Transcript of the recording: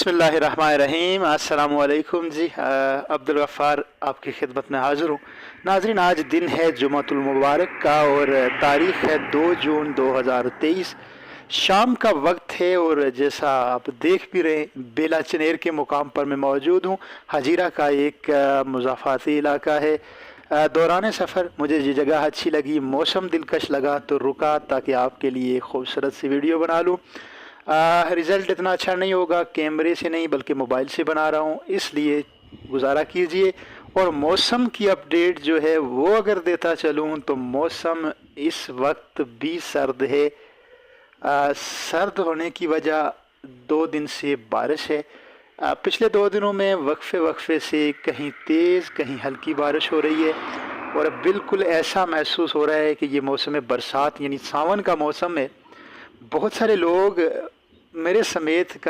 बिस्मिल्लाहिर्रहमानिर्रहीम। अस्सलामु अलैकुम जी। अब्दुल गफ़ार आपकी खिदमत में हाज़िर हूँ। नाज़रीन, आज दिन है जुमातुल मुबारक का और तारीख़ है 2 जून 2023। शाम का वक्त है और जैसा आप देख भी रहे हैं, बेला चनेर के मुकाम पर मैं मौजूद हूँ। हजीरा का एक मुज़ाफ़ाती इलाका है। दौरान सफ़र मुझे ये जगह अच्छी लगी, मौसम दिलकश लगा तो रुका ताकि आपके लिए एक खूबसूरत सी वीडियो बना लूँ। रिज़ल्ट इतना अच्छा नहीं होगा, कैमरे से नहीं बल्कि मोबाइल से बना रहा हूँ, इसलिए गुजारा कीजिए। और मौसम की अपडेट जो है वो अगर देता चलूँ तो मौसम इस वक्त भी सर्द है। सर्द होने की वजह 2 दिन से बारिश है। पिछले 2 दिनों में वक्फे वक्फे से कहीं तेज़ कहीं हल्की बारिश हो रही है और अब बिल्कुल ऐसा महसूस हो रहा है कि ये मौसम बरसात यानी सावन का मौसम है। बहुत सारे लोग मेरे समेत